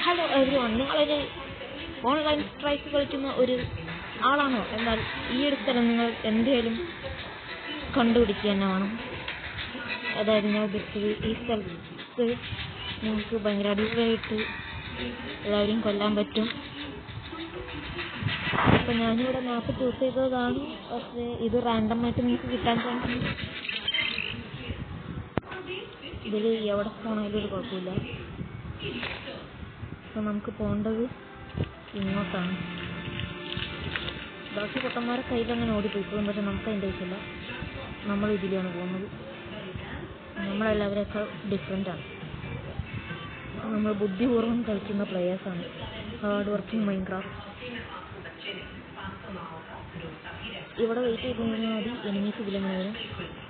Hello everyone, നിങ്ങളൊരു online strike കളിക്കുന്ന ഒരു ആളാണോ? എന്നാൽ ഈ ഒരു സ്ഥലം നിങ്ങൾ എന്തെങ്കിലും കണ്ടുപിടിക്കുക തന്നെ വേണം. അതായത് ഞാൻ ഉദ്ദേശിച്ചത്, ഈ സ്ഥലത്ത് നിങ്ങൾക്ക് ഭയങ്കര അടിപൊളിയായിട്ട് എല്ലാവരെയും കൊല്ലാൻ പറ്റും. അപ്പം ഞാനിവിടെ മാപ്പ് ചൂസ് ചെയ്തതാണ്, പക്ഷേ ഇത് റാൻഡമായിട്ട് നിങ്ങൾക്ക് കിട്ടാൻ ചാൻസ്. ഇതിൽ എവിടെ പോകണമെങ്കിലും ഒരു കുഴപ്പമില്ല. അപ്പം നമുക്ക് പോകേണ്ടത് ഇങ്ങോട്ടാണ്. ബാക്കി പൊട്ടന്മാരെ കയ്യിൽ അങ്ങനെ ഓടിപ്പോയിപ്പോകും, പക്ഷെ നമുക്ക് അതിൻ്റെ ആവശ്യമില്ല. നമ്മൾ ഇതിലാണ് പോകുന്നത്. നമ്മളെല്ലാവരെയൊക്കെ ഡിഫറെൻ്റാണ്. നമ്മൾ ബുദ്ധിപൂർവ്വം കളിക്കുന്ന പ്ലെയേഴ്സാണ്. Hard working Minecraft. ഇവിടെ വെയിറ്റ് ചെയ്ത് കഴിഞ്ഞാൽ മതി, എനിമീസ് ഇതിലെങ്ങനെ വരും.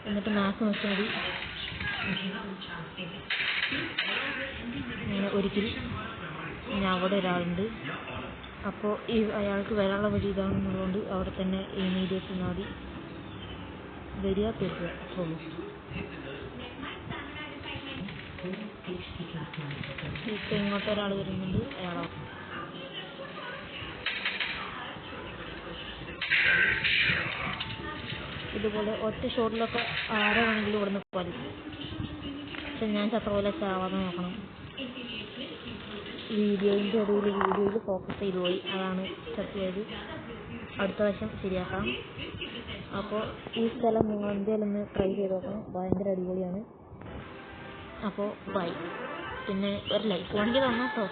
എന്നിട്ട് മാക്സ് നോക്കിയാൽ മതി. അങ്ങനെ ഒരിക്കൽ ഞാൻ അവിടെ ഒരാളുണ്ട്. അപ്പോൾ അയാൾക്ക് വരാനുള്ള വഴി ഇതാണെന്നുള്ളതുകൊണ്ട് അവിടെ തന്നെ ഇമീഡിയറ്റ് നിന്നാൽ മതി. വരിക, തീർക്കുക, അത്രയുള്ളൂ. ഇപ്പം ഇങ്ങോട്ട് ഒരാൾ വരുന്നുണ്ട്, അയാളോ ഇതുപോലെ ഒറ്റ ഷോട്ടിലൊക്കെ ആരെ വേണമെങ്കിലും ഇവിടെ നിന്ന് കൊല്ലും. പക്ഷെ ഞാൻ ചത്ര പോലെ ചാവാതെ നോക്കണം. വീഡിയോയിൽ ഫോക്കസ് ചെയ്തു പോയി, അതാണ് ചത്തിയത്. അടുത്ത വശം ശരിയാക്കാം. അപ്പോൾ ഈ സ്ഥലം നിങ്ങൾ എന്തെങ്കിലും ഒന്ന് ട്രൈ ചെയ്ത് നോക്കണം, ഭയങ്കര അടിപൊളിയാണ്. അപ്പോൾ ബൈ. പിന്നെ ഒരു ലൈക്ക് വേണമെങ്കിൽ തന്നോ കേട്ടോ.